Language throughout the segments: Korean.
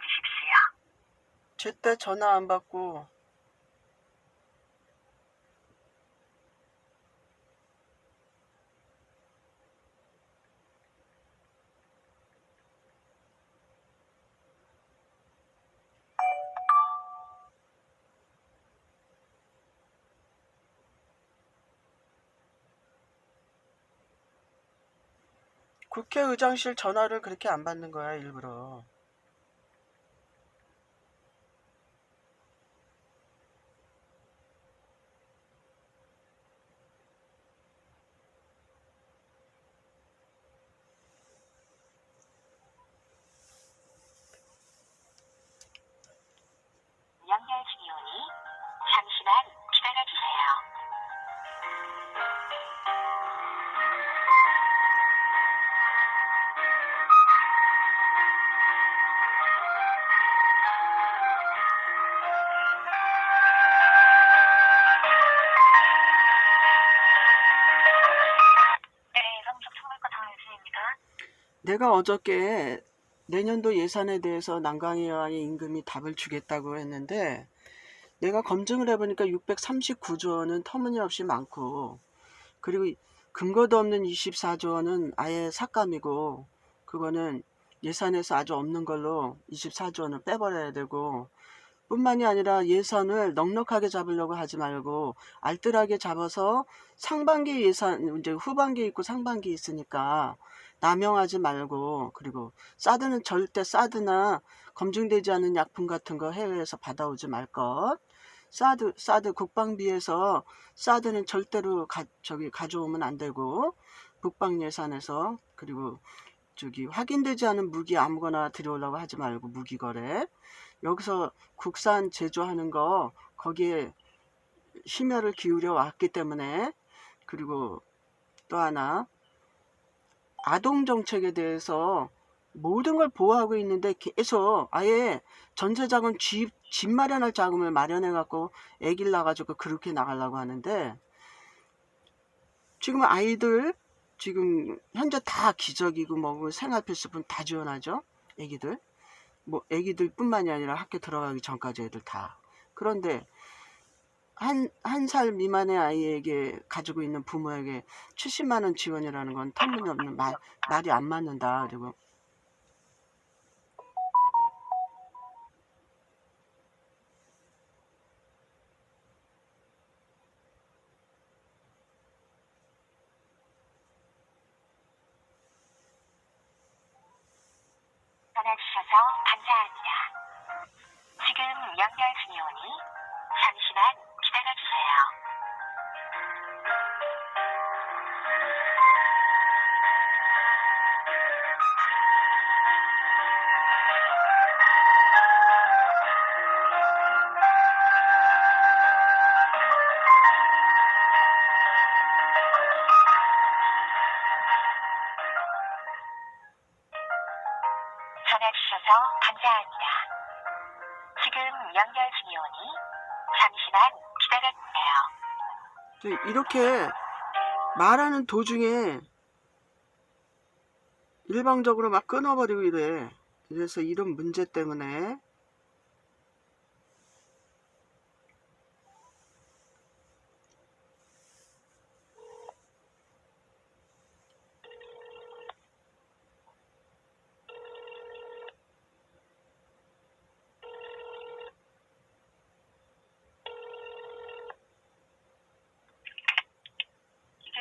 받으십시오. 제때 전화 안 받고. 국회의장실 전화를 그렇게 안 받는 거야, 일부러. 연결 중이오니 잠시만 기다려주세요. 네, 성적 성물과 정혜진입니다. 내가 어저께 내년도 예산에 대해서 난강의 여왕의 임금이 답을 주겠다고 했는데 내가 검증을 해보니까 639조 원은 터무니없이 많고, 그리고 근거도 없는 24조 원은 아예 삭감이고, 그거는 예산에서 아주 없는 걸로 24조 원을 빼버려야 되고, 뿐만이 아니라 예산을 넉넉하게 잡으려고 하지 말고 알뜰하게 잡아서 상반기 예산, 이제 후반기 있고 상반기 있으니까 남용하지 말고, 그리고 사드는 절대 사드나 검증되지 않은 약품 같은 거 해외에서 받아오지 말 것. 사드 국방비에서 사드는 절대로 가져오면 안 되고, 국방 예산에서. 그리고 확인되지 않은 무기 아무거나 들여오려고 하지 말고, 무기 거래. 여기서 국산 제조하는 거 거기에 심혈을 기울여 왔기 때문에. 그리고 또 하나, 아동 정책에 대해서 모든 걸 보호하고 있는데 계속 아예 전세자금 집 마련할 자금을 마련해 갖고 애기를 낳아가지고 그렇게 나가려고 하는데, 지금 아이들 지금 현재 다 기저귀고 뭐고 생활필수품 다 지원하죠. 애기들 뿐만이 아니라 학교 들어가기 전까지 애들 다. 그런데 한 살 미만의 아이에게 가지고 있는 부모에게 70만 원 지원이라는 건 터무니없는 말이 안 맞는다. 그리고 전화 주셔서 감사합니다. 지금 연결 중이오니 잠시만 기다려주세요. 전화 주셔서 감사합니다. 지금 연결 중이오니 잠시만 기다려주세요. 이렇게 말하는 도중에 일방적으로 막 끊어버리고 이래. 그래서 이런 문제 때문에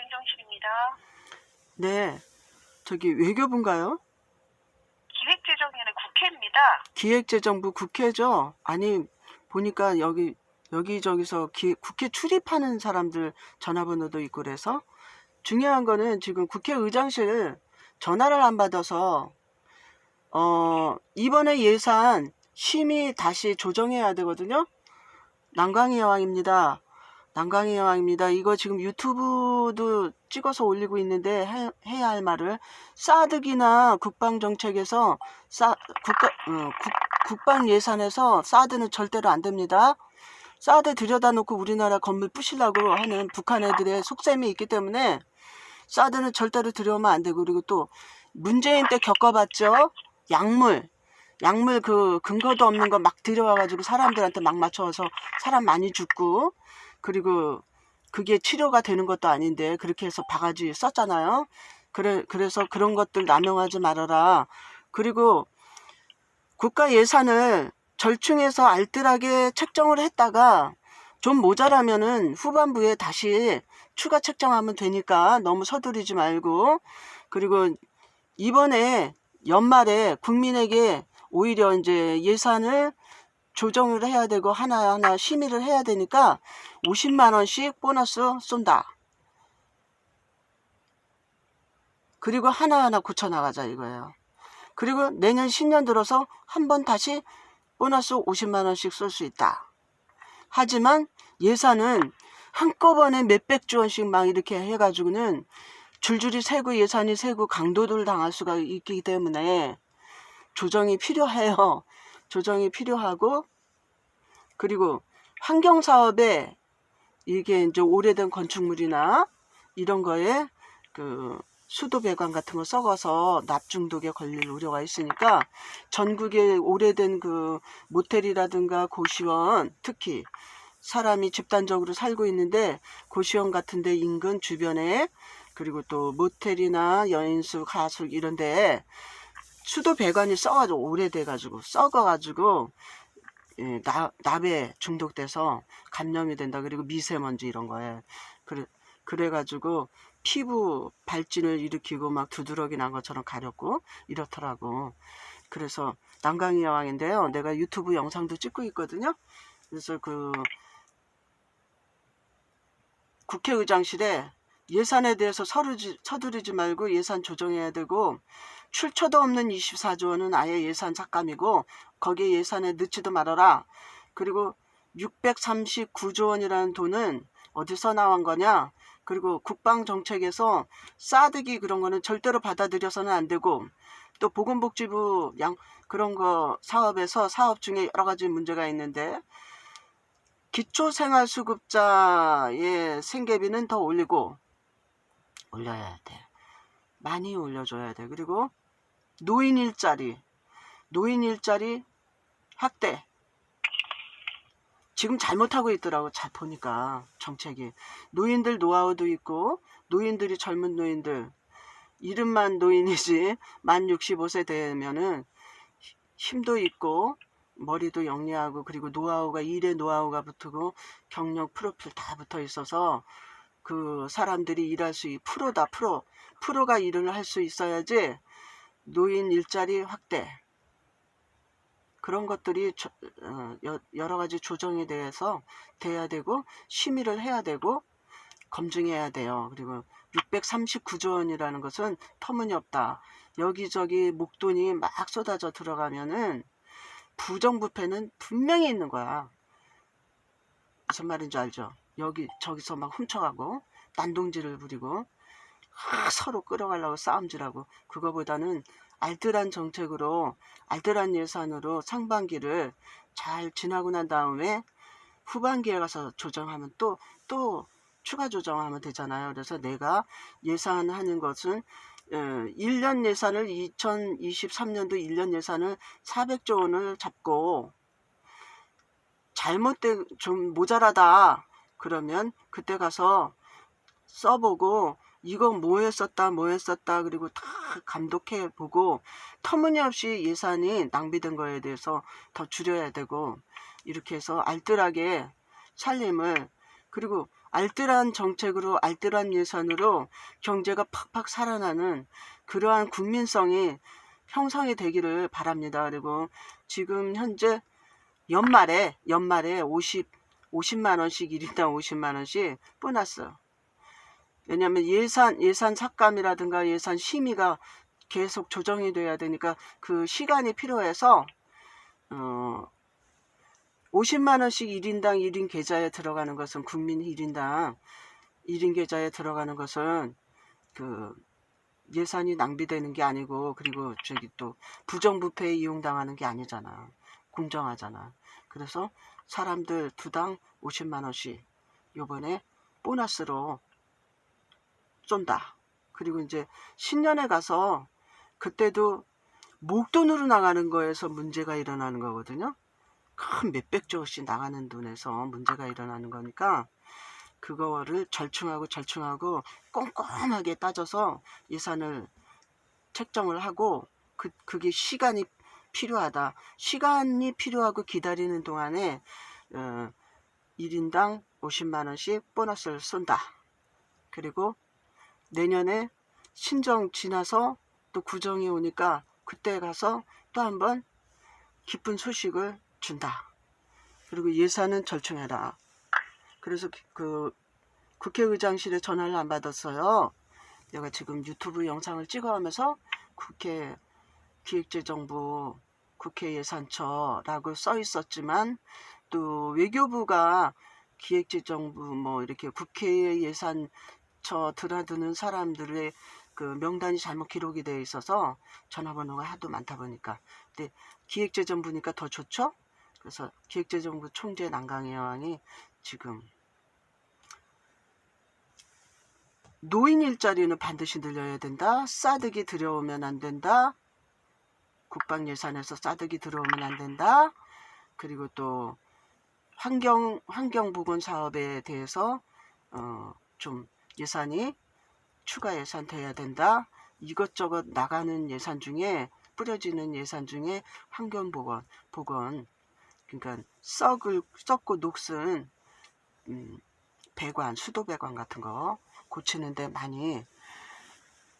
이정실입니다. 네, 외교부인가요? 기획재정위원회 국회입니다. 기획재정부 국회죠? 아니, 보니까 여기저기서 국회 출입하는 사람들 전화번호도 있고 그래서. 중요한 거는 지금 국회의장실 전화를 안 받아서 이번에 예산 심의 다시 조정해야 되거든요. 난강의 여왕입니다. 난강의 여왕입니다. 이거 지금 유튜브도 찍어서 올리고 있는데 해야 할 말을, 사드기나 국방정책에서 국방 예산에서 사드는 절대로 안 됩니다. 사드 들여다 놓고 우리나라 건물 부시려고 하는 북한 애들의 속셈이 있기 때문에 사드는 절대로 들여오면 안 되고, 그리고 또 문재인 때 겪어봤죠. 약물 약물 그 근거도 없는 거 막 들여와가지고 사람들한테 막 맞춰서 사람 많이 죽고, 그리고 그게 치료가 되는 것도 아닌데 그렇게 해서 바가지 썼잖아요. 그래서 그런 것들 남용하지 말아라. 그리고 국가 예산을 절충해서 알뜰하게 책정을 했다가 좀 모자라면은 후반부에 다시 추가 책정하면 되니까 너무 서두르지 말고, 그리고 이번에 연말에 국민에게 오히려 이제 예산을 조정을 해야 되고 하나하나 심의를 해야 되니까 50만 원씩 보너스 쏜다. 그리고 하나하나 고쳐나가자 이거예요. 그리고 내년 신년 들어서 한 번 다시 보너스 50만 원씩 쏠 수 있다. 하지만 예산은 한꺼번에 몇백조 원씩 막 이렇게 해가지고는 줄줄이 세고 예산이 세고 강도를 당할 수가 있기 때문에 조정이 필요해요. 조정이 필요하고, 그리고 환경사업에 이게 이제 오래된 건축물이나 이런 거에 그 수도 배관 같은 거 썩어서 납중독에 걸릴 우려가 있으니까 전국에 오래된 그 모텔이라든가 고시원, 특히 사람이 집단적으로 살고 있는데 고시원 같은 데 인근 주변에, 그리고 또 모텔이나 여인숙, 하숙 이런 데 수도 배관이 썩어가지고 오래돼가지고 썩어가지고 납에 중독돼서 감염이 된다. 그리고 미세먼지 이런 거에 그래가지고 피부 발진을 일으키고 막 두드러기 난 것처럼 가렵고 이렇더라고. 그래서 난강이 여왕인데요, 내가 유튜브 영상도 찍고 있거든요. 그래서 그 국회의장실에 예산에 대해서 서두르지 말고 예산 조정해야 되고, 출처도 없는 24조 원은 아예 예산 삭감이고 거기에 예산에 넣지도 말아라. 그리고 639조 원이라는 돈은 어디서 나온 거냐. 그리고 국방정책에서 싸드기 그런 거는 절대로 받아들여서는 안 되고, 또 보건복지부 그런 거 사업에서 사업 중에 여러 가지 문제가 있는데 기초생활수급자의 생계비는 더 올려야 돼. 많이 올려줘야 돼. 그리고 노인 일자리 확대. 지금 잘못하고 있더라고. 잘 보니까 정책이. 노인들 노하우도 있고, 노인들이 젊은 노인들, 이름만 노인이지 만 65세 되면은 힘도 있고 머리도 영리하고, 그리고 일의 노하우가 붙고 경력 프로필 다 붙어 있어서 그 사람들이 일할 수 프로가 일을 할 수 있어야지. 노인 일자리 확대, 그런 것들이 여러 가지 조정에 대해서 돼야 되고 심의를 해야 되고 검증해야 돼요. 그리고 639조 원이라는 것은 터무니없다. 여기저기 목돈이 막 쏟아져 들어가면은 부정부패는 분명히 있는 거야. 무슨 말인지 알죠? 저기서 막 훔쳐가고 난동질을 부리고 서로 끌어가려고 싸움질하고, 그거보다는 알뜰한 정책으로 알뜰한 예산으로 상반기를 잘 지나고 난 다음에 후반기에 가서 조정하면 또 추가 조정하면 되잖아요. 그래서 내가 예산하는 것은 1년 예산을 2023년도 1년 예산을 400조 원을 잡고, 잘못된 좀 모자라다 그러면 그때 가서 써보고 이거 뭐 했었다 그리고 다 감독해 보고, 터무니없이 예산이 낭비된 거에 대해서 더 줄여야 되고, 이렇게 해서 알뜰하게 살림을, 그리고 알뜰한 정책으로 알뜰한 예산으로 경제가 팍팍 살아나는 그러한 국민성이 형성이 되기를 바랍니다. 그리고 지금 현재 연말에 50만 원씩 1인당 50만 원씩 보너스. 왜냐하면 예산 삭감이라든가 예산 심의가 계속 조정이 돼야 되니까 그 시간이 필요해서 50만 원씩 1인당 1인 계좌에 들어가는 것은, 국민 1인당 1인 계좌에 들어가는 것은 그 예산이 낭비되는 게 아니고, 그리고 저기 또 부정부패에 이용당하는 게 아니잖아. 공정하잖아. 그래서 사람들 두당 50만 원씩 요번에 보너스로 쏜다. 그리고 이제 신년에 가서 그때도 목돈으로 나가는 거에서 문제가 일어나는 거거든요. 큰 몇백조씩 나가는 돈에서 문제가 일어나는 거니까 그거를 절충하고 꼼꼼하게 따져서 예산을 책정을 하고 그게 시간이 필요하다. 시간이 필요하고 기다리는 동안에 1인당 50만 원씩 보너스를 쏜다. 그리고 내년에 신정 지나서 또 구정이 오니까 그때 가서 또 한번 기쁜 소식을 준다. 그리고 예산은 절충해라. 그래서 그 국회의장실에 전화를 안 받았어요. 내가 지금 유튜브 영상을 찍어가면서 국회 기획재정부 국회예산처라고 써 있었지만 또 외교부가 기획재정부 뭐 이렇게 국회예산처 드나드는 사람들의 그 명단이 잘못 기록이 되어 있어서 전화번호가 하도 많다 보니까. 근데 기획재정부니까 더 좋죠. 그래서 기획재정부 총재 난강희 여왕이 지금 노인 일자리는 반드시 늘려야 된다. 싸득이 들여오면 안 된다. 국방 예산에서 싸득이 들어오면 안 된다. 그리고 또 환경보건 사업에 대해서 좀 예산이 추가 예산 돼야 된다. 이것저것 나가는 예산 중에 뿌려지는 예산 중에 환경보건 그러니까 썩고 녹슨 배관, 수도 배관 같은 거 고치는데 많이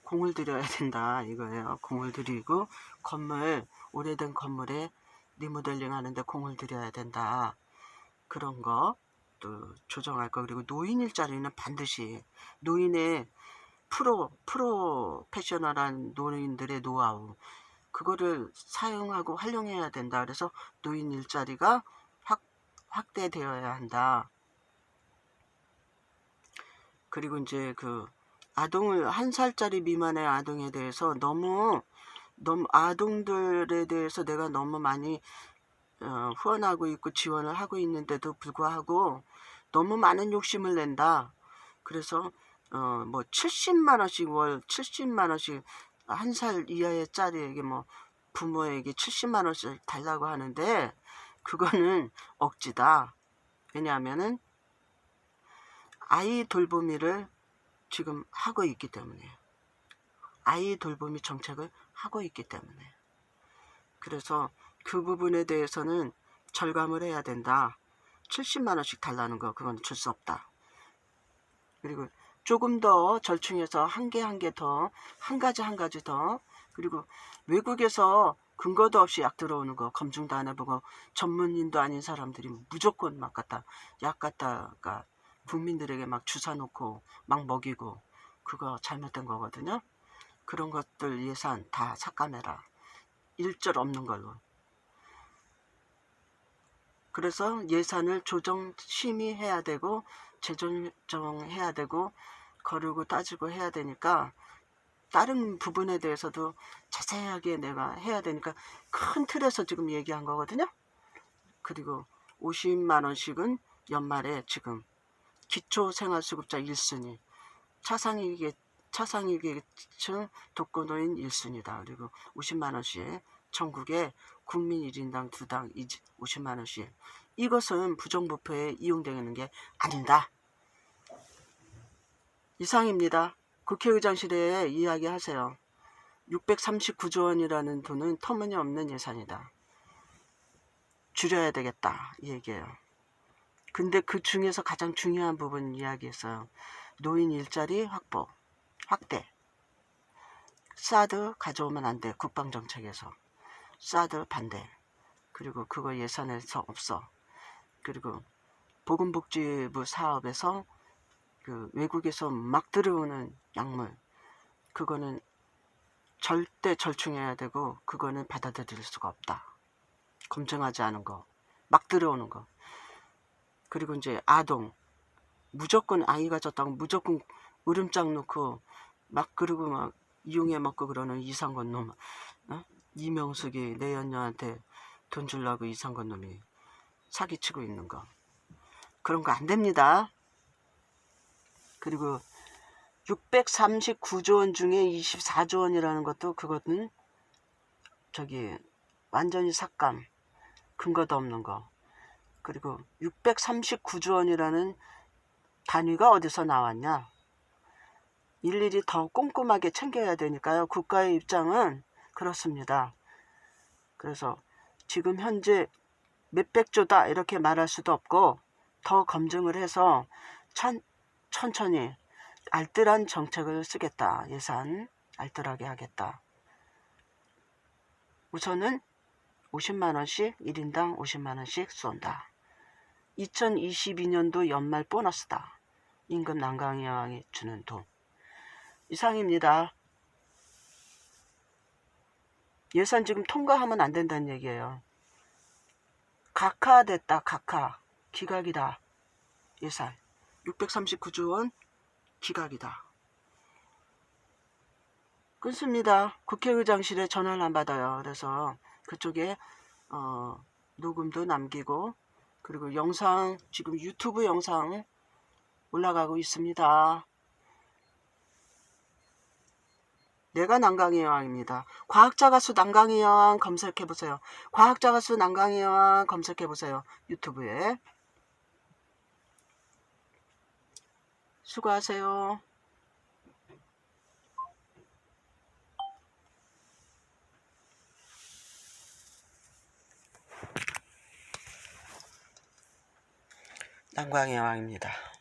공을 들여야 된다 이거예요. 공을 들이고 오래된 건물에 리모델링 하는데 공을 들여야 된다. 그런 거 또 조정할 거. 그리고 노인 일자리는 반드시 노인의 프로페셔널한 노인들의 노하우 그거를 사용하고 활용해야 된다. 그래서 노인 일자리가 확대되어야 한다. 그리고 이제 그 아동을 1살짜리 미만의 아동에 대해서 너무 아동들에 대해서 내가 너무 많이 후원하고 있고 지원을 하고 있는데도 불구하고 너무 많은 욕심을 낸다. 그래서 뭐 70만 원씩 월 70만 원씩 1살 이하의 짜리에게 뭐 부모에게 70만 원씩 달라고 하는데 그거는 억지다. 왜냐하면은 아이 돌보미를 지금 하고 있기 때문에 아이 돌보미 정책을 하고 있기 때문에 그래서 그 부분에 대해서는 절감을 해야 된다. 70만 원씩 달라는 거 그건 줄 수 없다. 그리고 조금 더 절충해서 한 개 더 한 가지 더 그리고 외국에서 근거도 없이 약 들어오는 거 검증도 안 해보고 전문인도 아닌 사람들이 무조건 약 갖다가 국민들에게 막 주사 놓고 막 먹이고 그거 잘못된 거거든요. 그런 것들 예산 다 삭감해라. 일절 없는 걸로. 그래서 예산을 조정 심의해야 되고 재조정해야 되고 거르고 따지고 해야 되니까 다른 부분에 대해서도 자세하게 내가 해야 되니까 큰 틀에서 지금 얘기한 거거든요. 그리고 50만 원씩은 연말에 지금 기초생활수급자 1순위 차상위계층 독거노인 1순위다. 그리고 50만 원씩 전국에 국민 1인당 2당 50만 원씩 이것은 부정부패에 이용되는 게 아니다. 이상입니다. 국회의장실에 이야기하세요. 639조 원이라는 돈은 터무니없는 예산이다. 줄여야 되겠다 이 얘기예요. 근데 그 중에서 가장 중요한 부분 이야기했어요. 노인 일자리 확대. 사드 가져오면 안 돼. 국방정책에서. 사드 반대. 그리고 그거 예산에서 없어. 그리고 보건복지부 사업에서 그 외국에서 막 들어오는 약물 그거는 절대 절충해야 되고 그거는 받아들일 수가 없다. 검증하지 않은 거. 막 들어오는 거. 그리고 이제 아동 무조건 아이 가졌다고 무조건 으름장 놓고 막 그러고 막 이용해 먹고 그러는 이상건 놈. 이명숙이 내연녀한테 돈 주려고 이상건 놈이 사기치고 있는 거. 그런 거 안 됩니다. 그리고 639조 원 중에 24조 원이라는 것도 그거는 완전히 삭감, 근거도 없는 거. 그리고 639조 원이라는 단위가 어디서 나왔냐? 일일이 더 꼼꼼하게 챙겨야 되니까요. 국가의 입장은 그렇습니다. 그래서 지금 현재 몇백조다 이렇게 말할 수도 없고 더 검증을 해서 천천히 알뜰한 정책을 쓰겠다. 예산 알뜰하게 하겠다. 우선은 50만원씩 1인당 50만원씩 쏜다. 2022년도 연말 보너스다. 임금 난강이 여왕이 주는 돈. 이상입니다. 예산 지금 통과하면 안 된다는 얘기예요. 각하됐다. 각하. 기각이다. 예산 639조 원 기각이다. 끊습니다. 국회의장실에 전화를 안 받아요. 그래서 그쪽에 녹음도 남기고, 그리고 영상, 지금 유튜브 영상 올라가고 있습니다. 내가 난강의 여왕입니다. 과학자 가수 난강의 여왕 검색해보세요. 과학자 가수 난강의 여왕 검색해보세요. 유튜브에. 수고하세요. 난강의 여왕입니다.